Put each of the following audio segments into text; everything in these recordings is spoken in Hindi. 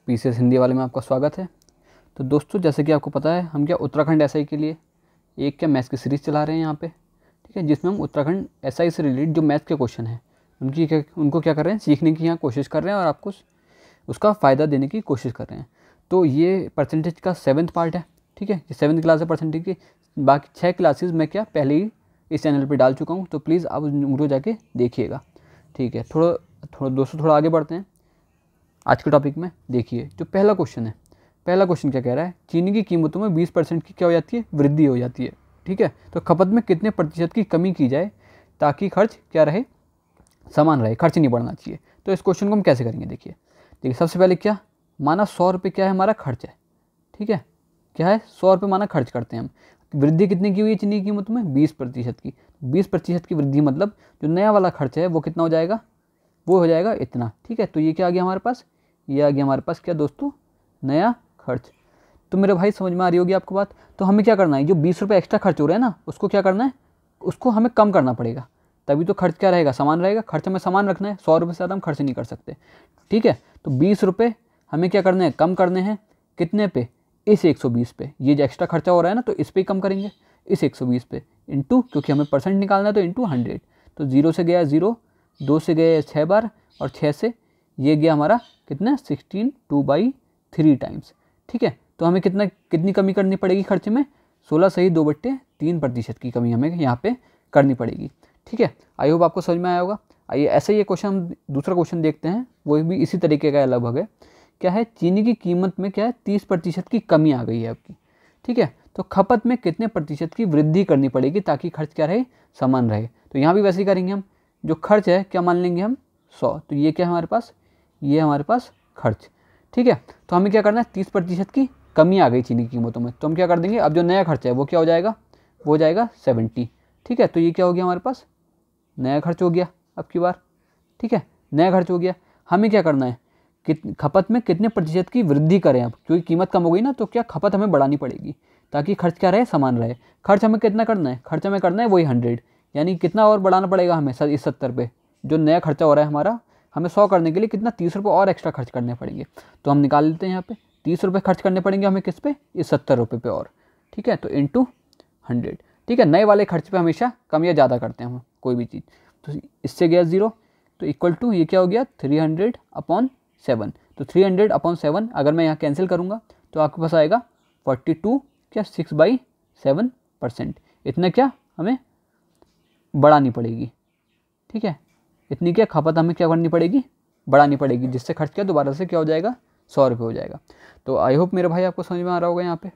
पीसीएस हिंदी वाले में आपका स्वागत है। तो दोस्तों, जैसे कि आपको पता है, हम क्या उत्तराखंड एसआई के लिए एक मैथ्स की सीरीज़ चला रहे हैं यहाँ पे, ठीक है, जिसमें हम उत्तराखंड एसआई से रिलेटेड जो मैथ्स के क्वेश्चन हैं उनको क्या कर रहे हैं, सीखने की यहाँ कोशिश कर रहे हैं और आपको उसका फ़ायदा देने की कोशिश कर रहे हैं। तो ये परसेंटेज का 7th पार्ट है, ठीक है, ये 7th क्लास है परसेंटेज की। बाकी 6 क्लासेस मैं क्या पहले ही इस चैनल पर डाल चुका हूँ, तो प्लीज़ आप उनको जाके देखिएगा, ठीक है। थोड़ा आगे बढ़ते हैं आज के टॉपिक में। देखिए जो पहला क्वेश्चन है, पहला क्वेश्चन क्या कह रहा है, चीनी की कीमतों में 20% की क्या हो जाती है, वृद्धि हो जाती है, ठीक है। तो खपत में कितने प्रतिशत की कमी की जाए ताकि खर्च क्या रहे, समान रहे, खर्च नहीं बढ़ना चाहिए। तो इस क्वेश्चन को हम कैसे करेंगे, देखिए सबसे पहले क्या माना 100 रुपये क्या है हमारा खर्च है, ठीक है, क्या है 100 रुपये माना खर्च करते हैं हम। वृद्धि कितनी की हुई है चीनी की कीमतों में, 20% की। 20% की वृद्धि मतलब जो नया वाला खर्च है वो कितना हो जाएगा, वो हो जाएगा इतना, ठीक है। तो ये क्या आ गया हमारे पास, ये आ गया हमारे पास क्या दोस्तों, नया खर्च। तो मेरे भाई समझ में आ रही होगी आपको बात। तो हमें क्या करना है, जो 20 रुपये एक्स्ट्रा खर्च हो रहे हैं ना, उसको क्या करना है, उसको हमें कम करना पड़ेगा, तभी तो खर्च क्या रहेगा, समान रहेगा। खर्च हमें समान रखना है, 100 रुपये से ज़्यादा हम खर्च नहीं कर सकते, ठीक है। तो 20 रुपये हमें क्या करने हैं, कम करने हैं, कितने पे, इस 120 पे। ये जो एक्स्ट्रा खर्चा हो रहा है ना, तो इस पर ही कम करेंगे, इस 120 पे, इंटू, क्योंकि हमें परसेंट निकालना है तो इंटू 100। तो 0 से गया 0, 2 से गए 6 बार, और 6 से ये गया हमारा कितना, 16 2/3 टाइम्स, ठीक है। तो हमें कितनी कमी करनी पड़ेगी खर्च में, 16 सही 2/3% की कमी हमें यहाँ पे करनी पड़ेगी, ठीक है। आई होप आपको समझ में आया होगा। आइए ऐसे ही क्वेश्चन हम दूसरा क्वेश्चन देखते हैं, वो भी इसी तरीके का लगभग है। क्या है, चीनी की कीमत में क्या है 30% की कमी आ गई है आपकी, ठीक है। तो खपत में कितने प्रतिशत की वृद्धि करनी पड़ेगी ताकि खर्च क्या रहे, समान रहे। तो यहाँ भी वैसे ही करेंगे हम, जो खर्च है क्या मान लेंगे हम 100, तो ये क्या है हमारे पास, ये हमारे पास खर्च, ठीक है। तो हमें क्या करना है, 30% की कमी आ गई चीनी की कीमतों में, तो हम क्या कर देंगे, अब जो नया खर्च है वो क्या हो जाएगा, वो हो जाएगा 70, ठीक है। तो ये क्या हो गया हमारे पास, नया खर्च हो गया अब की बार, ठीक है, नया खर्च हो गया। हमें क्या करना है, खपत में कितने प्रतिशत की वृद्धि करें अब, क्योंकि कीमत कम हो गई ना, तो क्या खपत हमें बढ़ानी पड़ेगी ताकि खर्च क्या रहे, समान रहे। खर्च हमें कितना करना है, खर्च हमें करना है वही 100, यानी कितना और बढ़ाना पड़ेगा हमें इस 70 पे। जो नया खर्चा हो रहा है हमारा, हमें 100 करने के लिए कितना 30 रुपये और एक्स्ट्रा खर्च करने पड़ेंगे। तो हम निकाल लेते हैं यहाँ पे, 30 रुपये खर्च करने पड़ेंगे हमें किस पे, इस 70 रुपये पे और, ठीक है। तो इंटू 100, ठीक है। नए वाले खर्च पे हमेशा कम या ज़्यादा करते हैं हम कोई भी चीज़। तो इससे गया 0, तो इक्वल टू ये क्या हो गया 300/7। तो 300/7 अगर मैं यहाँ कैंसिल करूँगा तो आपके पास आएगा 42 क्या 6/7%। इतना क्या हमें बढ़ानी पड़ेगी, ठीक है। इतनी क्या खपत हमें क्या करनी पड़ेगी, बढ़ानी पड़ेगी, जिससे खर्च क्या दोबारा से क्या हो जाएगा, 100 रुपये हो जाएगा। तो आई होप मेरे भाई आपको समझ में आ रहा होगा यहाँ पे,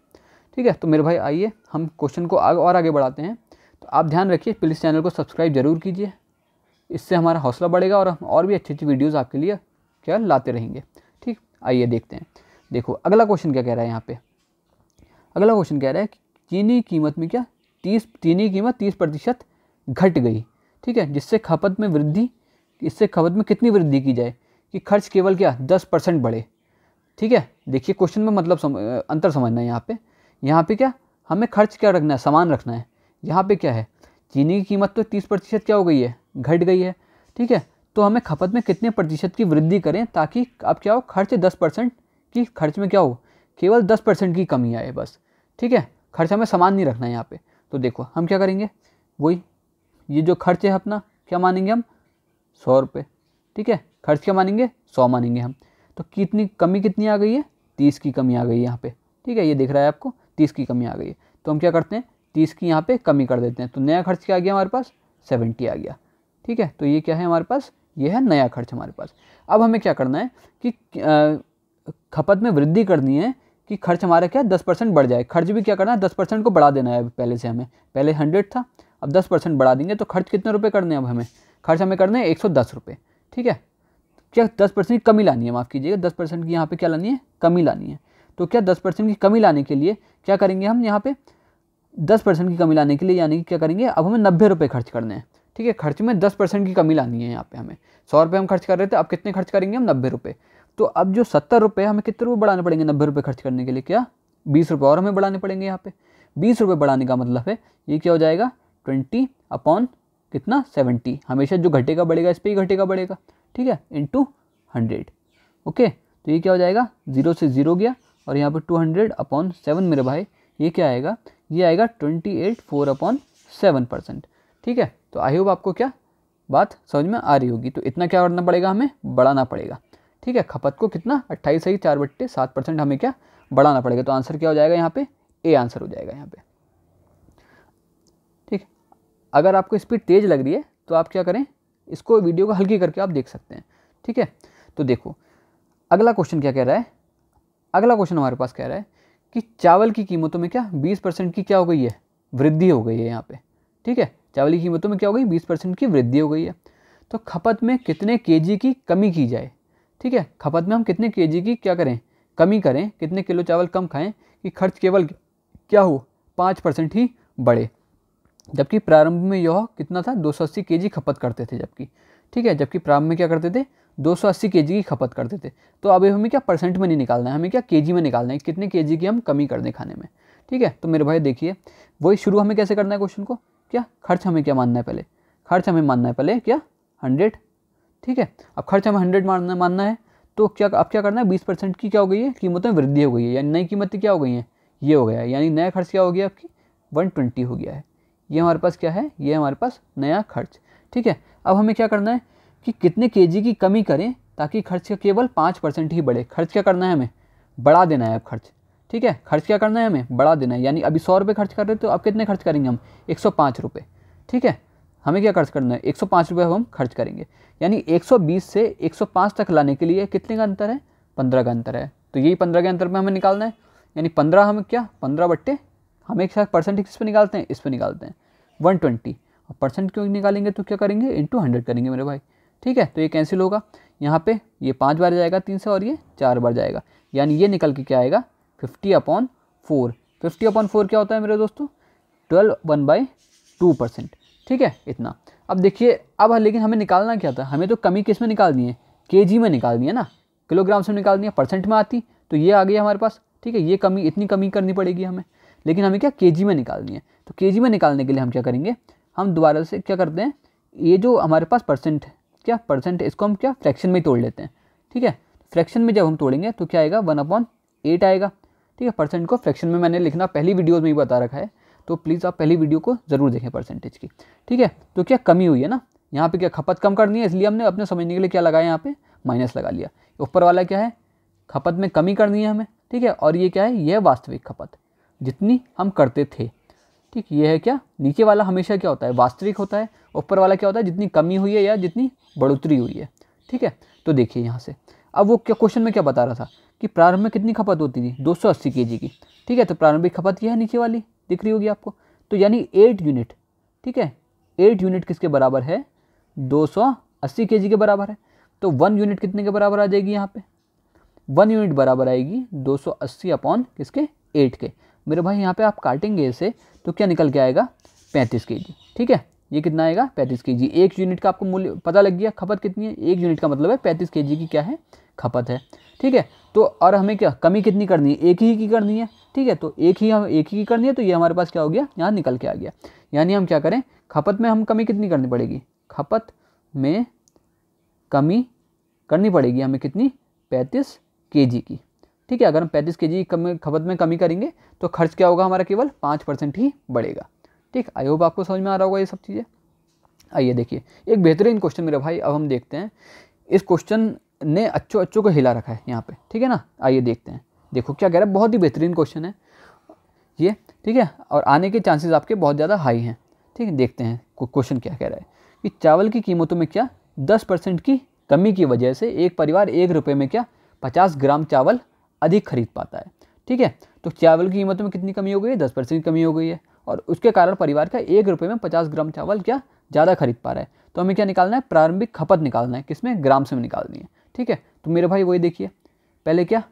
ठीक है। तो मेरे भाई आइए हम क्वेश्चन को आगे बढ़ाते हैं। तो आप ध्यान रखिए, प्लीज़ चैनल को सब्सक्राइब जरूर कीजिए, इससे हमारा हौसला बढ़ेगा और हम और भी अच्छी वीडियोज़ आपके लिए क्या लाते रहेंगे, ठीक। आइए देखते हैं। देखो अगला क्वेश्चन क्या कह रहा है यहाँ पे, अगला क्वेश्चन कह रहा है कि चीनी की कीमत में क्या चीनी की कीमत 30% घट गई, ठीक है, जिससे खपत में वृद्धि, इससे खपत में कितनी वृद्धि की जाए कि खर्च केवल क्या 10% बढ़े, ठीक है। देखिए क्वेश्चन में मतलब अंतर समझना है यहाँ पे क्या हमें खर्च क्या रखना है, समान रखना है। यहाँ पे क्या है, चीनी की कीमत तो 30% क्या हो गई है, घट गई है, ठीक है। तो हमें खपत में कितने प्रतिशत की वृद्धि करें ताकि अब क्या हो, खर्च 10% की, खर्च में क्या हो, केवल 10% की कमी आए बस, ठीक है। खर्च हमें समान नहीं रखना है यहाँ पे। तो देखो हम क्या करेंगे, वही ये जो खर्च है अपना क्या मानेंगे हम 100 रुपये, ठीक है। खर्च क्या मानेंगे 100 मानेंगे हम। तो कितनी कमी कितनी आ गई है, 30 की कमी आ गई है यहाँ पे, ठीक है। ये दिख रहा है आपको 30 की कमी आ गई है। तो हम क्या करते हैं, 30 की यहाँ पे कमी कर देते हैं। तो नया खर्च क्या आ गया हमारे पास, 70 आ गया, ठीक है। तो ये क्या है हमारे पास, ये है नया खर्च हमारे पास। अब हमें क्या करना है कि खपत में वृद्धि करनी है कि खर्च हमारा क्या 10% बढ़ जाए। खर्च भी क्या करना है, 10% को बढ़ा देना है पहले से। हमें पहले 100 था, अब 10% बढ़ा देंगे। तो खर्च कितने रुपए करने हैं अब हमें, खर्च हमें करने हैं 110 रुपये, ठीक है। क्या 10% की कमी लानी है, माफ़ कीजिएगा, 10% की यहाँ पे क्या लानी है, कमी लानी है। तो क्या 10% की कमी लाने के लिए क्या करेंगे हम, यहाँ पे 10% की कमी लाने के लिए यानी कि क्या करेंगे, अब हमें 90 रुपये खर्च करने हैं, ठीक है। खर्च में 10% की कमी लानी है यहाँ पे हमें। 100 रुपये हम खर्च कर रहे थे, अब कितने खर्च करेंगे हम, 90 रुपये। तो अब जो 70 रुपये हमें कितने रुपये बढ़ाने पड़ेंगे 90 रुपये खर्च करने के लिए, क्या 20 रुपये और हमें बढ़ाने पड़ेंगे यहाँ पे। 20 रुपये बढ़ाने का मतलब है ये क्या हो जाएगा 20 कितना 70। हमेशा जो घटेगा बढ़ेगा, इस पर ही घटेगा बढ़ेगा, ठीक है, इंटू 100, ओके। तो ये क्या हो जाएगा, 0 से 0 गया और यहाँ पे 200/7 मेरे भाई ये क्या आएगा, ये आएगा 28/4/7%। ठीक है, तो आई होप आपको क्या बात समझ में आ रही होगी। तो इतना क्या करना पड़ेगा, हमें बढ़ाना पड़ेगा। ठीक है, खपत को कितना 28/4/7% हमें क्या बढ़ाना पड़ेगा। तो आंसर क्या हो जाएगा यहाँ पे, ए आंसर हो जाएगा यहाँ पे। ठीक है, अगर आपको स्पीड तेज़ लग रही है तो आप क्या करें, इसको वीडियो को हल्की करके आप देख सकते हैं। ठीक है, तो देखो अगला क्वेश्चन क्या कह रहा है, अगला क्वेश्चन हमारे पास कह रहा है कि चावल की कीमतों में क्या 20% की क्या हो गई है, वृद्धि हो गई है यहाँ पे। ठीक है, चावल की कीमतों में क्या हो गई, 20% की वृद्धि हो गई है। तो खपत में कितने केजी की कमी की जाए। ठीक है, खपत में हम कितने केजी की क्या करें, कमी करें, कितने किलो चावल कम खाएं कि खर्च केवल क्या हो 5% ही बढ़े। जबकि प्रारंभ में यह कितना था, 280 केजी खपत करते थे जबकि। ठीक है, जबकि प्रारंभ में क्या करते थे, 280 केजी की खपत करते थे। तो अब हमें क्या परसेंट में नहीं निकालना है, हमें क्या केजी में निकालना है, कितने केजी की हम कमी कर दें खाने में। ठीक है, तो मेरे भाई देखिए वही शुरू हमें कैसे करना है क्वेश्चन को, क्या खर्च हमें क्या मानना है पहले, खर्च हमें मानना है पहले क्या 100। ठीक है, अब खर्च हमें 100 मानना है तो क्या अब क्या करना है, 20% की क्या हो गई है, कीमतों में वृद्धि हो गई है, यानी नई कीमतें क्या हो गई हैं, ये हो गया है, यानी नया खर्च क्या हो गया आपकी 120 हो गया है। ये हमारे पास क्या है, ये हमारे पास नया खर्च। ठीक है, अब हमें क्या करना है कि कितने केजी की कमी करें ताकि खर्च का केवल 5% ही बढ़े। खर्च क्या करना है, हमें बढ़ा देना है अब खर्च। ठीक है, खर्च क्या करना है, हमें बढ़ा देना है, यानी अभी 100 रुपये खर्च कर रहे तो अब कितने खर्च करेंगे हम, 105 रुपये। ठीक है, हमें क्या खर्च करना है, 105 रुपये हम खर्च करेंगे, यानी 120 से 105 तक लाने के लिए कितने का अंतर है, 15 का अंतर है। तो यही 15 के अंतर में हमें निकालना है, यानी 15 हमें क्या 15 बट्टे हमें एक साथ परसेंट किस पे निकालते हैं, इस पे निकालते हैं 120। और परसेंट क्यों निकालेंगे तो क्या करेंगे, इंटू 100 करेंगे मेरे भाई। ठीक है, तो ये कैंसिल होगा, यहाँ पे ये 5 बार जाएगा 3 से और ये 4 बार जाएगा, यानी ये निकल के क्या आएगा 50/4। 50/4 क्या होता है मेरे दोस्तों, 12/2%। ठीक है, इतना। अब देखिए अब लेकिन हमें निकालना क्या था, हमें तो कमी किस में निकालनी है, केजी में निकालनी है ना, किलोग्राम से निकालनी है, परसेंट में आती तो ये आ गई हमारे पास। ठीक है, ये कमी इतनी कमी करनी पड़ेगी हमें, लेकिन हमें क्या केजी में निकालनी है। तो केजी में निकालने के लिए हम क्या करेंगे, हम दोबारा से क्या करते हैं, ये जो हमारे पास परसेंट है, क्या परसेंट है, इसको हम क्या फ्रैक्शन में ही तोड़ लेते हैं। ठीक है, फ्रैक्शन में जब हम तोड़ेंगे तो क्या आएगा 1/8 आएगा। ठीक है, परसेंट को फ्रैक्शन में मैंने लिखना पहली वीडियो में ही बता रखा है, तो प्लीज़ आप पहली वीडियो को ज़रूर देखें परसेंटेज की। ठीक है, तो क्या कमी हुई है ना, यहाँ पे क्या खपत कम करनी है, इसलिए हमने अपने समझने के लिए क्या लगाया, यहाँ पे माइनस लगा लिया। ऊपर वाला क्या है, खपत में कमी करनी है हमें। ठीक है, और ये क्या है, यह वास्तविक खपत जितनी हम करते थे। ठीक, ये है क्या, नीचे वाला हमेशा क्या होता है, वास्तविक होता है, ऊपर वाला क्या होता है, जितनी कमी हुई है या जितनी बढ़ोतरी हुई है। ठीक है, तो देखिए यहाँ से अब वो क्या क्वेश्चन में क्या बता रहा था कि प्रारंभ में कितनी खपत होती थी, 280 केजी की। ठीक है, तो प्रारंभिक खपत ये है नीचे वाली दिख रही होगी आपको, तो यानी 8 यूनिट। ठीक है, 8 यूनिट किसके बराबर है, 280 केजी के बराबर है। तो 1 यूनिट कितने के बराबर आ जाएगी, यहाँ पे 1 यूनिट बराबर आएगी 280 अपॉन किसके 8 के। मेरे भाई यहाँ पे आप काटेंगे इसे तो क्या निकल के आएगा 35 केजी। ठीक है, ये कितना आएगा 35 केजी। 1 यूनिट का आपको मूल्य पता लग गया, खपत कितनी है, 1 यूनिट का मतलब है 35 केजी की क्या है खपत है। ठीक है, तो और हमें क्या कमी कितनी करनी है, एक ही की करनी है। ठीक है, तो एक ही की करनी है, तो ये हमारे पास क्या हो गया, यहाँ निकल के आ गया। यानी हम क्या करें, खपत में हम कमी कितनी करनी पड़ेगी, खपत में कमी करनी पड़ेगी हमें कितनी 35 केजी की। ठीक है, अगर हम 35 केजी की खपत में कमी करेंगे तो खर्च क्या होगा हमारा, केवल 5% ही बढ़ेगा। ठीक, आई होप आपको समझ में आ रहा होगा ये सब चीज़ें। आइए देखिए एक बेहतरीन क्वेश्चन मेरे भाई, अब हम देखते हैं। इस क्वेश्चन ने अच्छों को हिला रखा है यहाँ पे। ठीक है ना, आइए देखते हैं। देखो क्या कह रहा है, बहुत ही बेहतरीन क्वेश्चन है ये। ठीक है, और आने के चांसेस आपके बहुत ज़्यादा हाई हैं। ठीक है, देखते हैं क्वेश्चन क्या कह रहा है कि चावल की कीमतों में क्या 10% की कमी की वजह से एक परिवार 1 रुपये में क्या 50 ग्राम चावल अधिक खरीद पाता है। ठीक है, तो चावल की कीमतों में कितनी कमी हो गई है, 10% की कमी हो गई है, और उसके कारण परिवार का 1 रुपये में 50 ग्राम चावल क्या ज़्यादा खरीद पा रहा है। तो हमें क्या निकालना है, प्रारंभिक खपत निकालना है, किसमें, ग्राम से निकालनी है। ठीक है, तो मेरे भाई वही देखिए, पहले क्या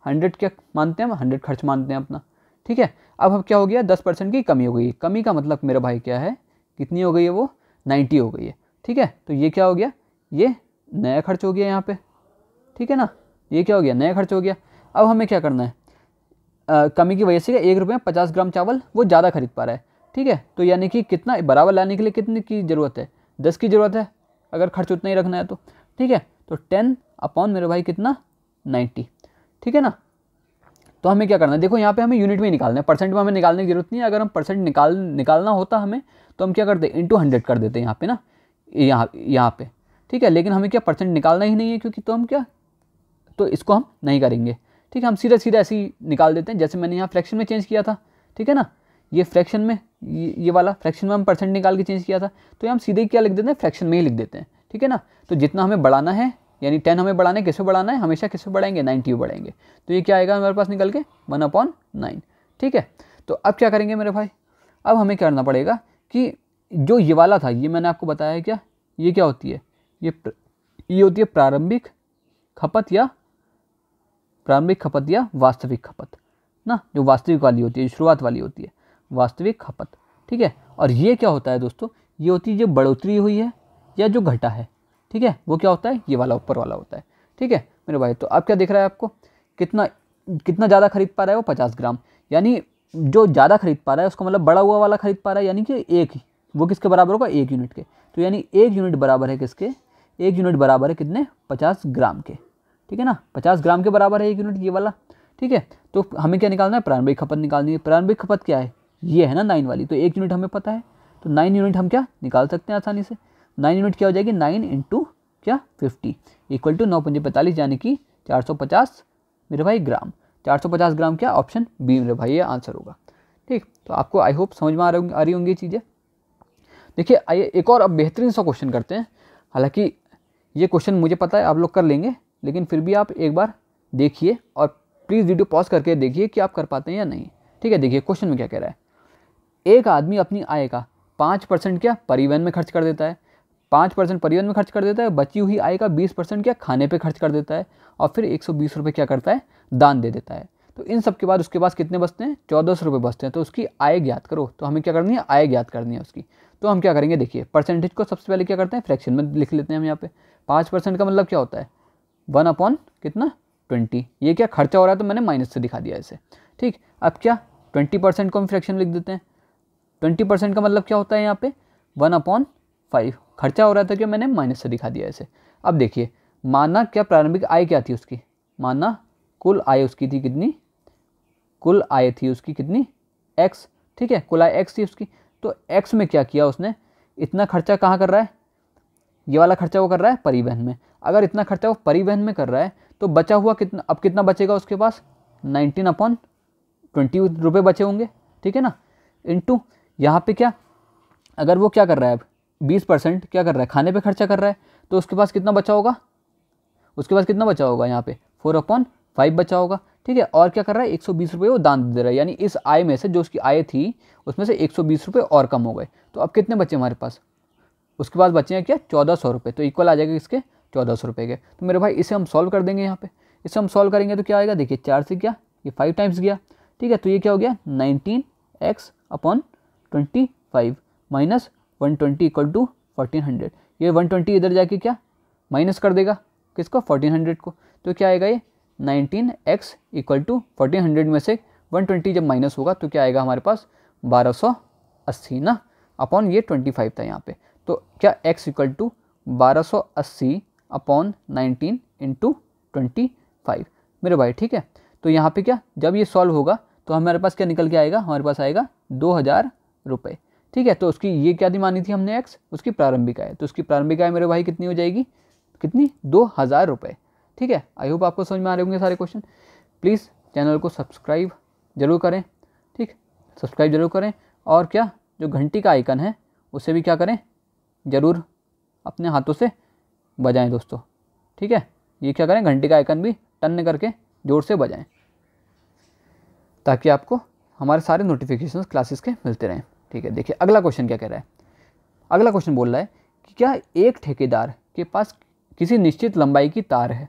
100 क्या मानते हैं हम, 100 खर्च मानते हैं अपना। ठीक है, अब क्या हो गया 10% की कमी हो गई है। कमी का मतलब मेरा भाई क्या है, कितनी हो गई है वो 90 हो गई है। ठीक है, तो ये क्या हो गया, ये नया खर्च हो गया यहाँ पे। ठीक है ना, ये क्या हो गया, नया खर्च हो गया। अब हमें क्या करना है, कमी की वजह से 1 रुपये में 50 ग्राम चावल वो ज़्यादा खरीद पा रहा है। ठीक है, तो यानी कि कितना बराबर लाने के लिए कितने की ज़रूरत है, 10 की ज़रूरत है, अगर खर्च उतना ही रखना है तो। ठीक है, तो 10 अपॉन मेरे भाई कितना 90, ठीक है ना। तो हमें क्या करना है, देखो यहाँ पे हमें यूनिट में निकालना है, परसेंट में हमें निकालने की जरूरत नहीं है। अगर हम परसेंट निकालना होता हमें तो हम क्या करते हैं, इंटू 100 कर देते हैं यहाँ पे ना, यहाँ पे, ठीक है। लेकिन हमें क्या परसेंट निकालना ही नहीं है, क्योंकि तो हम क्या, तो इसको हम नहीं करेंगे, ठीक है। हम सीधा ऐसे ही निकाल देते हैं, जैसे मैंने यहाँ फ्रैक्शन में चेंज किया था, ठीक है ना। ये फ्रैक्शन में, ये वाला फ्रैक्शन में हम परसेंट निकाल के चेंज किया था, तो हम सीधे क्या लिख देते हैं, फ्रैक्शन में ही लिख देते हैं, ठीक है ना। तो जितना हमें बढ़ाना है, यानी 10 हमें बढ़ाना है, किससे बढ़ाना है, हमेशा किससे बढ़ाएंगे, 90 बढ़ाएंगे। तो ये क्या आएगा हमारे पास निकल के 1/9, ठीक है। तो अब क्या करेंगे मेरे भाई, अब हमें क्या करना पड़ेगा कि जो ये वाला था, ये मैंने आपको बताया क्या, ये क्या होती है, ये होती है प्रारंभिक खपत या वास्तविक खपत ना, जो वास्तविक वाली होती है, जो शुरुआत वाली होती है, वास्तविक खपत, ठीक है। और ये क्या होता है दोस्तों, ये होती है जो बढ़ोतरी हुई है या जो घटा है, ठीक है, वो क्या होता है, ये वाला ऊपर वाला होता है, ठीक है मेरे भाई। तो अब क्या दिख रहा है आपको, कितना ज़्यादा खरीद पा रहा है वो, 50 ग्राम, यानी जो ज़्यादा खरीद पा रहा है उसका मतलब बड़ा हुआ वाला खरीद पा रहा है, यानी कि एक ही, वो किसके बराबर होगा, 1 यूनिट के। तो यानी 1 यूनिट बराबर है किसके, 1 यूनिट बराबर है कितने, 50 ग्राम के, ठीक है ना। 50 ग्राम के बराबर है 1 यूनिट, ये वाला, ठीक है। तो हमें क्या निकालना है, प्रारंभिक खपत निकालनी है। प्रारंभिक खपत क्या है, ये है ना 9 वाली, तो 1 यूनिट हमें पता है, तो 9 यूनिट हम क्या निकाल सकते हैं आसानी से। 9 यूनिट क्या हो जाएगी, 9 इंटू क्या 50 इक्वल टू 9×5 = 45, यानी कि 450 मेरे भाई ग्राम। 450 ग्राम क्या, ऑप्शन बी मेरे भाई ये आंसर होगा, ठीक। तो आपको आई होप समझ में आ रही होंगी चीज़ें। देखिए आइए एक और अब बेहतरीन सा क्वेश्चन करते हैं। हालांकि ये क्वेश्चन मुझे पता है आप लोग कर लेंगे, लेकिन फिर भी आप एक बार देखिए और प्लीज़ वीडियो पॉज करके देखिए कि आप कर पाते हैं या नहीं, ठीक है। देखिए क्वेश्चन में क्या कह रहा है, एक आदमी अपनी आय का 5% क्या परिवहन में खर्च कर देता है, 5% परिवहन में खर्च कर देता है, बची हुई आय का 20% क्या खाने पे खर्च कर देता है, और फिर 120 रुपये क्या करता है, दान दे देता है। तो इन सब के बाद उसके पास कितने बचते हैं, 1400 रुपये बचते हैं। तो उसकी आय ज्ञात करो। तो हमें क्या करनी है, आय ज्ञात करनी है उसकी। तो हम क्या करेंगे, देखिए परसेंटेज को सबसे पहले क्या करते हैं, फ्रैक्शन में लिख लेते हैं हम यहाँ पे। 5% का मतलब क्या होता है, 1/20। ये क्या खर्चा हो रहा है, तो मैंने माइनस से दिखा दिया इसे, ठीक। अब क्या 20% को हम फ्रैक्शन में लिख देते हैं। 20% का मतलब क्या होता है, यहाँ पे 1/5 खर्चा हो रहा था, क्या मैंने माइनस से दिखा दिया इसे। अब देखिए माना क्या प्रारंभिक आय क्या थी उसकी, माना कुल आय उसकी थी कितनी, कुल आय थी उसकी कितनी, x, ठीक है, कुल आय x थी उसकी। तो x में क्या किया उसने, इतना खर्चा कहाँ कर रहा है, ये वाला खर्चा वो कर रहा है परिवहन में। अगर इतना खर्चा वो परिवहन में कर रहा है तो बचा हुआ कितना, अब कितना बचेगा उसके पास, 19/20 रुपये बचे होंगे, ठीक है ना। इंटू यहाँ पे क्या, अगर वो क्या कर रहा है, अब 20% क्या कर रहा है, खाने पे खर्चा कर रहा है, तो उसके पास कितना बचा होगा, उसके पास कितना बचा होगा, यहाँ पे 4/5 बचा होगा, ठीक है। और क्या कर रहा है, 120 रुपये वो दान दे रहा है, यानी इस आय में से जो उसकी आय थी उसमें से 120 रुपये और कम हो गए। तो अब कितने बचे हमारे पास, उसके पास बचे हैं क्या, 1400 रुपये। तो इक्वल आ जाएगा इसके 1400 रुपये के। तो मेरे भाई इसे हम सॉल्व कर देंगे यहाँ पे। इसे हम सॉल्व करेंगे तो क्या आएगा, देखिए 4 से क्या, ये 5 टाइम्स गया, ठीक है। तो ये क्या हो गया, 19x/25 माइनस 120 इक्वल टू 1400। ये 120 इधर जाके क्या माइनस कर देगा, किसको, 1400 को। तो क्या आएगा, ये 19x इक्वल टू 1400 में से 120 जब माइनस होगा तो क्या आएगा हमारे पास, 1280 ना, अपॉन ये 25 था यहाँ पे। तो क्या x इक्वल टू 1280/19 इंटू 25 मेरे भाई, ठीक है। तो यहाँ पे क्या, जब ये सॉल्व होगा तो हमारे पास क्या निकल के आएगा, हमारे पास आएगा 2000 रुपये, ठीक है। तो उसकी ये क्या दी मानी थी हमने x, उसकी प्रारंभिक आय। तो उसकी प्रारंभिक आय मेरे भाई कितनी हो जाएगी, कितनी, 2000 रुपये, ठीक है। आई होप आपको समझ में आ रहे होंगे सारे क्वेश्चन। प्लीज़ चैनल को सब्सक्राइब जरूर करें, ठीक, सब्सक्राइब जरूर करें। और क्या, जो घंटी का आइकन है उसे भी क्या करें, ज़रूर अपने हाथों से बजाएं दोस्तों, ठीक है। ये क्या करें, घंटी का आइकन भी टन करके जोर से बजाएं, ताकि आपको हमारे सारे नोटिफिकेशंस क्लासेस के मिलते रहें, ठीक है। देखिए अगला क्वेश्चन क्या कह रहा है, अगला क्वेश्चन बोल रहा है कि क्या एक ठेकेदार के पास किसी निश्चित लंबाई की तार है,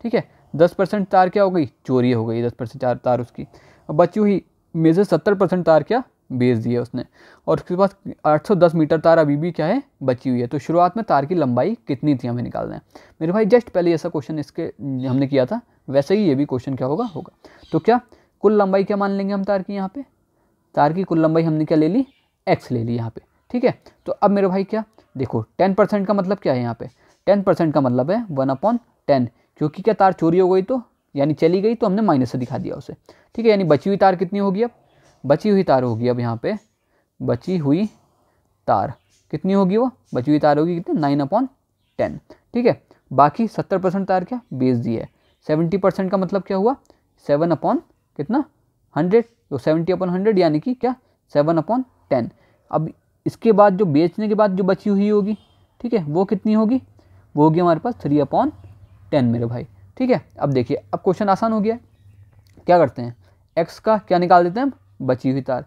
ठीक है। 10% तार क्या हो गई, चोरी हो गई, 10% तार उसकी, बची हुई में से 70% तार क्या बेच दी है उसने, और उसके पास 810 मीटर तार अभी भी क्या है, बची हुई है। तो शुरुआत में तार की लंबाई कितनी थी, हमें निकालना है मेरे भाई। जस्ट पहले ऐसा क्वेश्चन इसके हमने किया था, वैसे ही ये भी क्वेश्चन क्या होगा। तो क्या कुल लंबाई क्या मान लेंगे हम तार की, यहाँ पे तार की कुल लंबाई हमने क्या ले ली, x ले ली यहाँ पे, ठीक है। तो अब मेरे भाई क्या देखो, 10% का मतलब क्या है, यहाँ पे 10% का मतलब है 1/10, क्योंकि क्या तार चोरी हो गई तो यानी चली गई तो हमने माइनस से दिखा दिया उसे, ठीक है। यानी बची हुई तार कितनी होगी, अब बची हुई तार होगी, अब यहाँ पे बची हुई तार कितनी होगी, वो बची हुई तार होगी कितनी 9/10, ठीक है। बाकी 70% तार क्या बेस दी है, 70% का मतलब क्या हुआ 7 कितना 100, तो 70/100 यानी कि क्या 7/10। अब इसके बाद जो बेचने के बाद जो बची हुई होगी, ठीक है, वो कितनी होगी, वो होगी हमारे पास 3/10 मेरे भाई, ठीक है। अब देखिए अब क्वेश्चन आसान हो गया, क्या करते हैं x का क्या निकाल देते हैं, बची हुई तार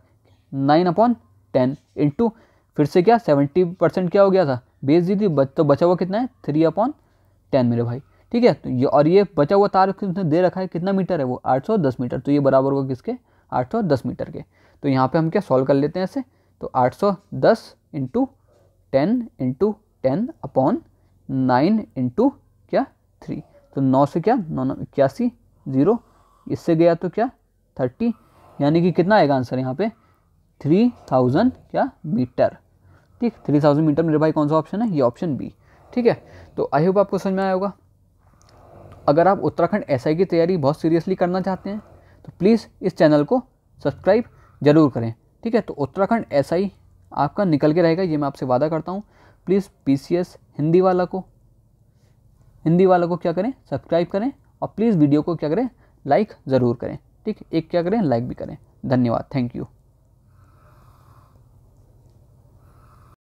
9/10 इंटू फिर से क्या 70% क्या हो गया था बेच दी थी, तो बचा हुआ कितना है 3/10 मेरे भाई, ठीक है। तो ये और ये बचा हुआ तार किसने दे रखा है, कितना मीटर है वो 810 मीटर, तो ये बराबर होगा किसके 810 मीटर के। तो यहाँ पे हम क्या सॉल्व कर लेते हैं ऐसे, तो 810 इंटू 10 इंटू 10/9 इंटू क्या 3, तो 9 से क्या 9 81 0, इससे गया तो क्या 30, यानी कि कितना आएगा आंसर यहाँ पे 3000 क्या मीटर, ठीक 3000 मीटर मेरे भाई। कौन सा ऑप्शन है, ये ऑप्शन बी, ठीक है। तो आई होप आपको समझ में आया होगा। अगर आप उत्तराखंड एसआई की तैयारी बहुत सीरियसली करना चाहते हैं तो प्लीज़ इस चैनल को सब्सक्राइब जरूर करें, ठीक है। तो उत्तराखंड एसआई आपका निकल के रहेगा, ये मैं आपसे वादा करता हूँ। प्लीज़ पीसीएस हिंदी वाला को क्या करें सब्सक्राइब करें, और प्लीज़ वीडियो को क्या करें लाइक ज़रूर करें, ठीक, एक क्या करें लाइक भी करें। धन्यवाद, थैंक यू।